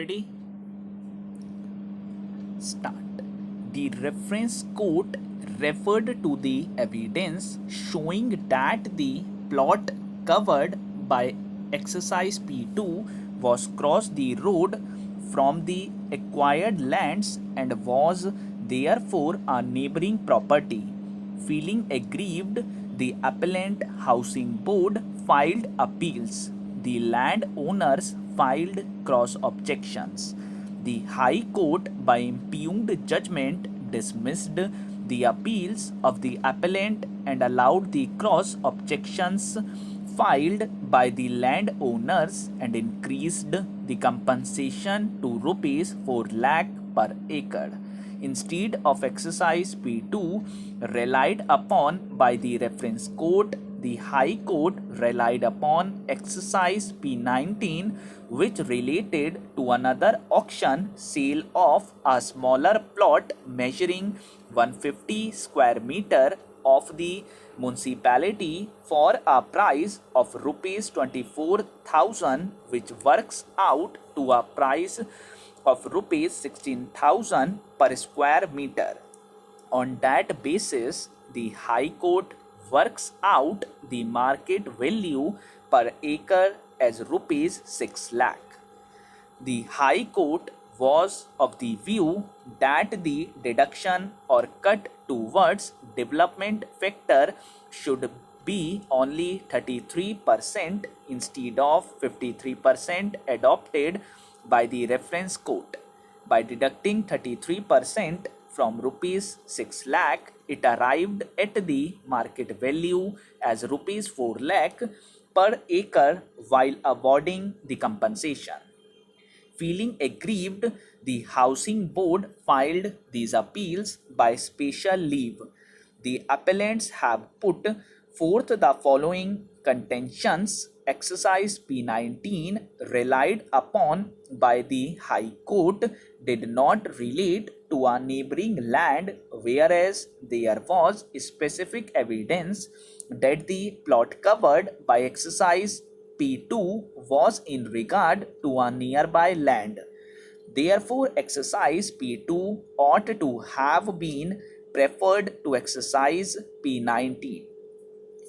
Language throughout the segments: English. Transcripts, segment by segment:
Ready? Start. The reference quote referred to the evidence showing that the plot covered by exercise P2 was crossed the road from the acquired lands and was therefore a neighboring property. Feeling aggrieved, the appellant housing board filed appeals. The landowners filed cross objections. The High Court, by impugned judgment, dismissed the appeals of the appellant and allowed the cross objections filed by the landowners and increased the compensation to rupees 4 lakh per acre. Instead of exercise P2 relied upon by the reference court, the High Court relied upon exercise P19, which related to another auction sale of a smaller plot measuring 150 square meter of the municipality for a price of rupees 24,000, which works out to a price of rupees 16,000 per square meter. On that basis, the High Court works out the market value per acre as rupees 6 lakh. The High Court was of the view that the deduction or cut towards development factor should be only 33% instead of 53% adopted by the reference court. By deducting 33% from rupees 6 lakh, it arrived at the market value as rupees 4 lakh per acre while awarding the compensation. Feeling aggrieved, the Housing Board filed these appeals by special leave. The appellants have put forth the following contentions. Exercise P19 relied upon by the High Court did not relate to a neighboring land, whereas there was specific evidence that the plot covered by exercise P2 was in regard to a nearby land. Therefore, exercise P2 ought to have been preferred to exercise P19.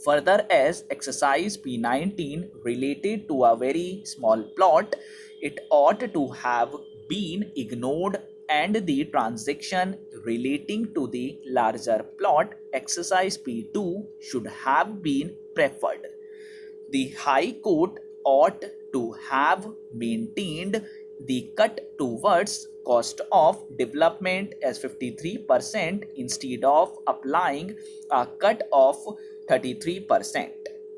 Further, as exercise P19 related to a very small plot, it ought to have been ignored and the transaction relating to the larger plot, exercise P2, should have been preferred. The High Court ought to have maintained the cut towards cost of development as 53% instead of applying a cut of 33%.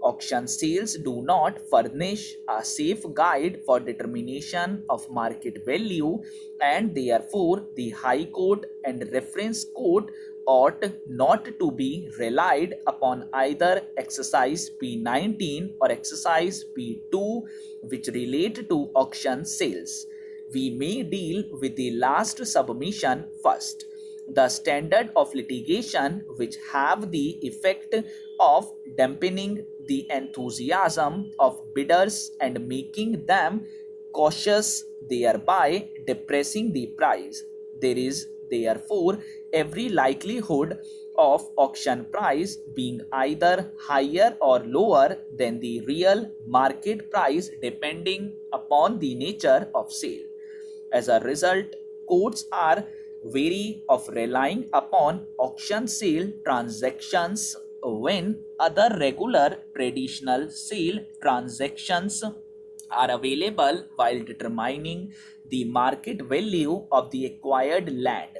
Auction sales do not furnish a safe guide for determination of market value, and therefore the High Court and Reference Court ought not to be relied upon either exercise P19 or exercise P2, which relate to auction sales. We may deal with the last submission first. The standard of litigation which have the effect of dampening the enthusiasm of bidders and making them cautious, thereby depressing the price. There is therefore every likelihood of auction price being either higher or lower than the real market price depending upon the nature of sale. As a result, courts are wary of relying upon auction sale transactions when other regular traditional sale transactions are available while determining the market value of the acquired land.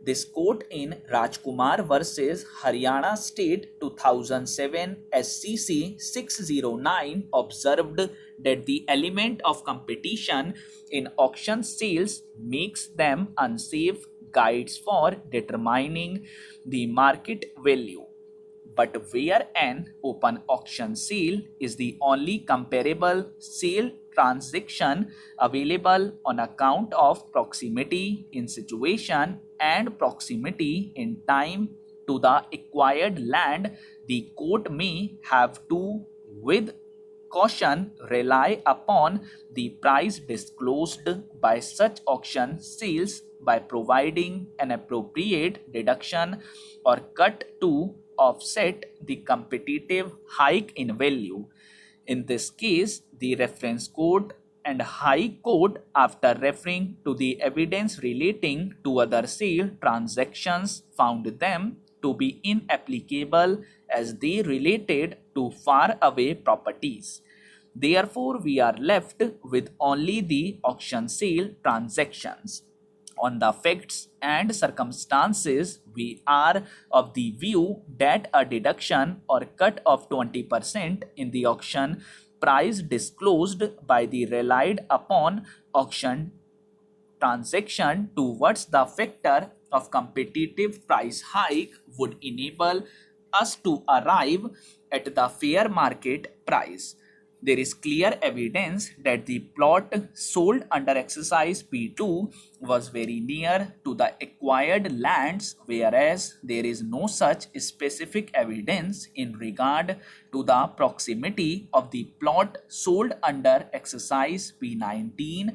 This court in Rajkumar versus Haryana State 2007 SCC 609 observed that the element of competition in auction sales makes them unsafe guides for determining the market value. But where an open auction sale is the only comparable sale transaction available on account of proximity in situation and proximity in time to the acquired land, the court may have to with caution rely upon the price disclosed by such auction sales by providing an appropriate deduction or cut to offset the competitive hike in value. In this case, the reference code and High Court, after referring to the evidence relating to other sale transactions, found them to be inapplicable as they related to far away properties. Therefore, we are left with only the auction sale transactions. On the facts and circumstances, we are of the view that a deduction or cut of 20% in the auction price disclosed by the relied upon auction transaction towards the factor of competitive price hike would enable us to arrive at the fair market price. There is clear evidence that the plot sold under exercise P2 was very near to the acquired lands, whereas there is no such specific evidence in regard to the proximity of the plot sold under exercise P19,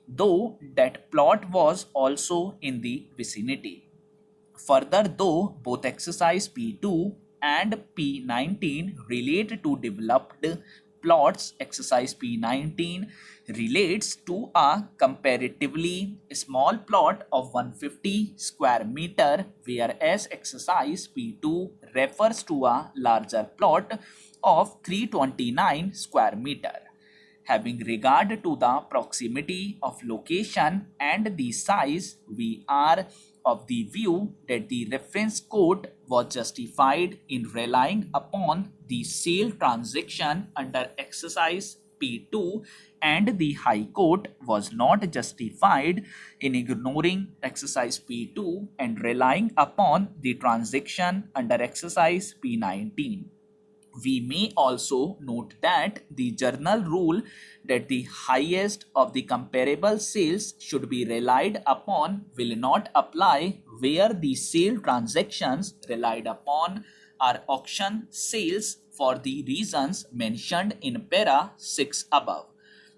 though that plot was also in the vicinity. Further, though both exercise P2 and P19 relate to developed plots, exercise P19 relates to a comparatively small plot of 150 square meter, whereas exercise P2 refers to a larger plot of 329 square meter. Having regard to the proximity of location and the size, we are of the view that the reference court was justified in relying upon the sale transaction under exercise P2, and the High Court was not justified in ignoring exercise P2 and relying upon the transaction under exercise P19. We may also note that the journal rule that the highest of the comparable sales should be relied upon will not apply where the sale transactions relied upon are auction sales for the reasons mentioned in para 6 above.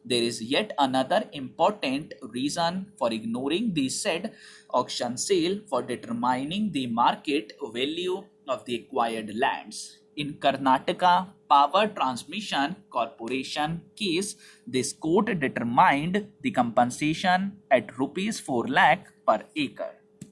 There is yet another important reason for ignoring the said auction sale for determining the market value of the acquired lands. In Karnataka Power Transmission Corporation case, this court determined the compensation at rupees 4 lakh per acre.